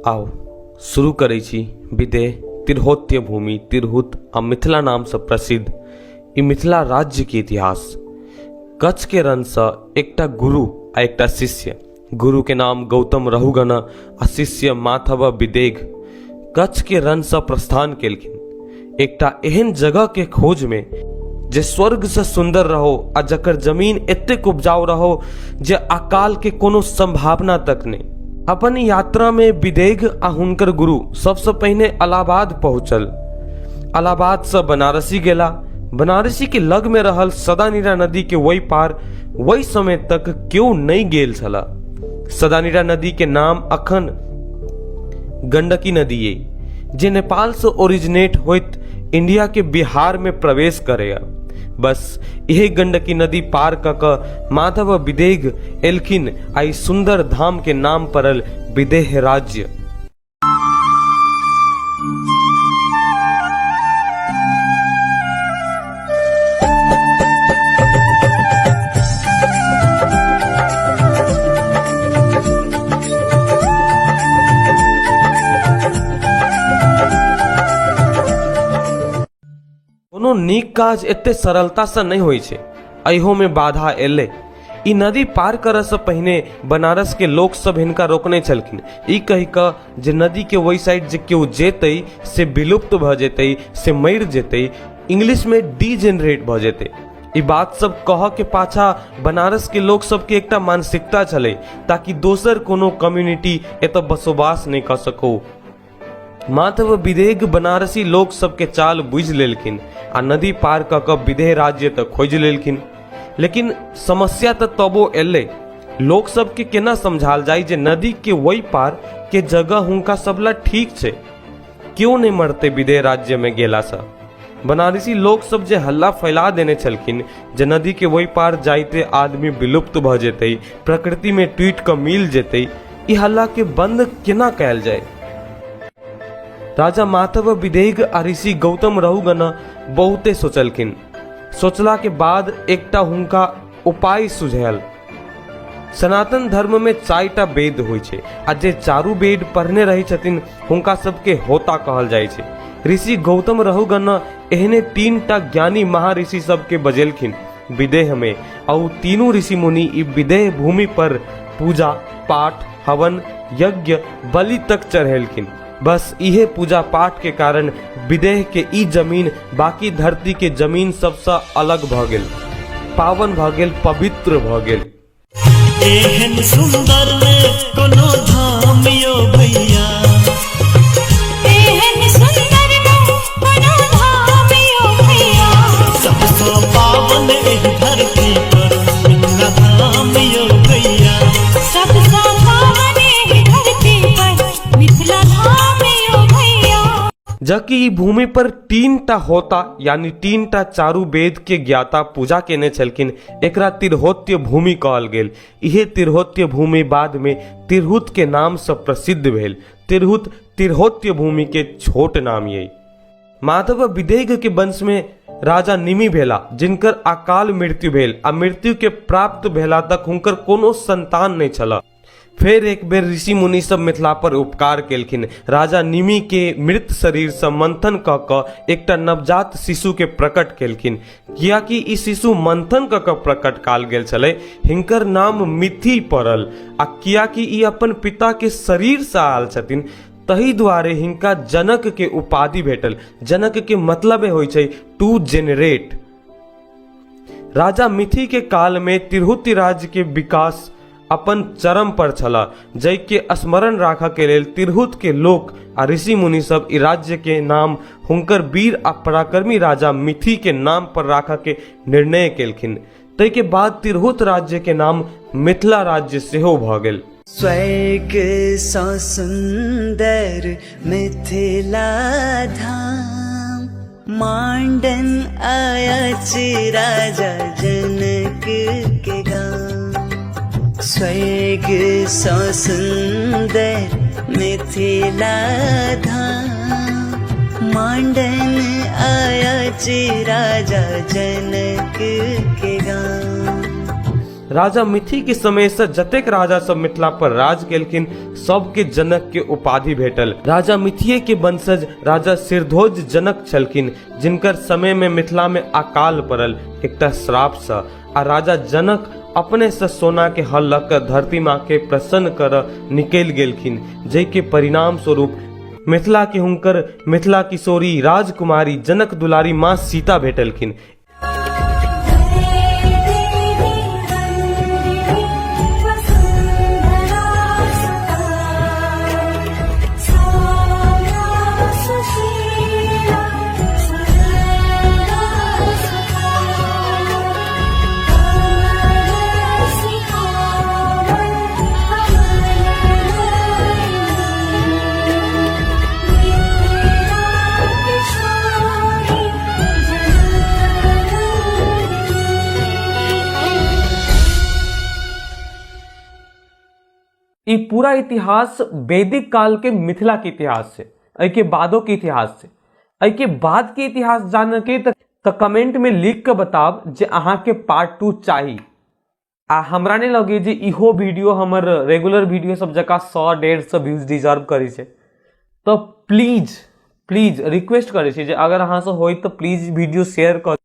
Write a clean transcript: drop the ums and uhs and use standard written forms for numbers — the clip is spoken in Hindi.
आओ शुरू करै छी विदेह तिरहुत्य भूमि तिरहुत आ मिथिला नाम से प्रसिद्ध ई मिथिला राज्य के इतिहास। कच्छ के रण से एकटा गुरु आ एकटा शिष्य, गुरु के नाम गौतम रहुगण आ शिष्य माधव विदेह कच्छ के रण से प्रस्थान केलखिन एकटा एहन जगह के खोज में जे स्वर्ग से सुंदर रहो आ जकर जमीन एतेक उपजाऊ रहो जे अकाल के कोनो संभावना तक नहीं। अपन यात्रा में विदेह आ हुनकर गुरु सबसे पहले इलाहाबाद पहुंचल। इलाहाबाद से बनारसी गेला। बनारसी के लग में रहल सदानीरा नदी के वही पार वही समय तक क्यों नहीं गेल छला। सदानीरा नदी के नाम अखन गंडकी नदी है, जे नेपाल से ओरिजिनेट होइत इंडिया के बिहार में प्रवेश करेगा। बस यही गंडकी नदी पार क माधव विदेह एलखिन आई सुंदर धाम के नाम परल विदेह राज्य। कोनो नीक काज एते सरलता से नहीं होई छे, अहो में बाधा एले। ई नदी पार करे से पहले बनारस के लोग सब हिनका रोकने छलखिन, ई कही क जे नदी के वही साइड जे केओ जेते से विलुप्त भ जेते, से मर जेते, इंग्लिश में डीजेनरेट भ जेते। ई बात सब कह के पाछा बनारस के लोग सब के एकटा मानसिकता चले ताकि दोसर कोनो कम्युनिटी एत बसोबास नहीं कर सको। माधव विदेह बनारसी लोग सबके चाल बुझ लेलखिन आ नदी पार क विदेह राज्य तक खोज लेलखिन। लेकिन समस्या तो तबो एले, लोग सबके केना समझाल जाय जे नदी के वही पार के जगह हुनका सबला ठीक छे, क्यों नहीं मरते विदेह राज्य में गेला सा। बनारसी लोग सब जे हल्ला फैला देने छलखिन जे नदी के वही पार जाइते आदमी विलुप्त भ जेते, प्रकृति में टूट क मिल जेते, ई हल्ला के बंद केना कैल जाए। राजा माधव विदेह आ ऋषि गौतम रहुगण बहुते सोचलखिन। सोचला के बाद एकटा हुनका उपाय सुझायल। सनातन धर्म में 4टा वेद होइ छै आ जे चारू वेद पढ़ने रही छथिन हुनका सबके होता कहल जाइ छै। ऋषि गौतम रहुगण एहने 3टा ज्ञानी महाऋषि सबके बजेलखिन विदेह में, और तीनों ऋषि मुनि ई विदेह भूमि पर पूजा पाठ हवन यज्ञ बलि तक चढ़ेलखिन। बस इहे पूजा पाठ के कारण विदेह के ई जमीन बाकी धरती के जमीन सबसे अलग भ गेल, पावन भ गेल, पवित्र भ गेल। एहन सुंदर कोनो धाम यो भैया, एहन सुंदर कोनो धाम यो भैया, सबसे पावन एह धरती पर मिथिला धाम यो भैया, सबसे पावन एह धरती पर मिथिला धाम यो भैया। जबकि ई भूमि पर 3टा होता यानी 3टा चारू वेद के ज्ञाता पूजा केने छलखिन, एकरा तिरहुत्य भूमि कहल गेल। इहे तिरहुत्य भूमि बाद में तिरहुत के नाम से प्रसिद्ध भेल। तिरहुत तिरहुत्य भूमि के छोट नाम यही। माधव विदेह के वंश में राजा निमि भेला, जिनकर अकाल मृत्यु भेल आ मृत्यु के प्राप्त भेला तक हुनकर कोनो संतान नहीं छला। फिर एक बेर ऋषि मुनि सब मिथिला पर उपकार केलखिन। राजा निमि के मृत शरीर से मंथन क क एकटा नवजात शिशु के प्रकट केलखिन। कियाकि ई शिशु मंथन क क प्रकट काल गेल छले, हिनकर नाम मिथि पड़ल। आ कियाकि ई अपन पिता के शरीर से आयल छथिन, तही द्वारे हिनका जनक के उपाधि भेटल। जनक के मतलब होइ छै टू जेनरेट। राजा मिथि के काल में तिरहुत राज्य के विकास अपन चरम पर छला, जै के स्मरण राखा के लेल तिरहुत के लोक आ ऋषि मुनि सब ई राज्य के नाम हुनकर वीर आ पराक्रमी राजा मिथि के नाम पर राखा के निर्णय केलखिन। तै के बाद तिरहुत राज्य के नाम मिथिला राज्य सेहो भ गेल। स्वर्ग सा सुंदर मिथिला धाम, मांडन आयाच राजा जनक के गाम। स्वर्ग सा सुंदर मिथिला धाम, मांडन आयाच राजा जनक के गाम। राजा मिथि के समय से जतेक राजा सब मिथिला पर राज केलखिन सबके जनक के उपाधि भेटल। राजा मिथिये के वंशज राजा सिरध्वज जनक छलखिन, जिनकर समय में मिथिला में अकाल पड़ल एकटा श्राप सँ, आ राजा जनक अपने से सोना के हल लऽ कऽ धरती माँ के प्रसन्न कर निकल गेलखिन, जै के परिणाम स्वरूप मिथिला के हुनकर मिथिला किशोरी राजकुमारी जनक दुलारी माँ सीता भेटलखिन। ये पूरा इतिहास वैदिक काल के मिथिला के इतिहास से, ऐ के बादो के इतिहास से। ऐ के बाद के इतिहास जान के तो कमेंट में लिख के बताब जे अहाँ के पार्ट 2 चाहिए। आ हमरा नहीं लगे जे इहो वीडियो हमर रेगुलर वीडियो सब जगह 100-150 व्यूज डिजर्व करे छे। तो प्लीज रिक्वेस्ट करे छे जे अगर अहाँ से होई तो प्लीज वीडियो शेयर कर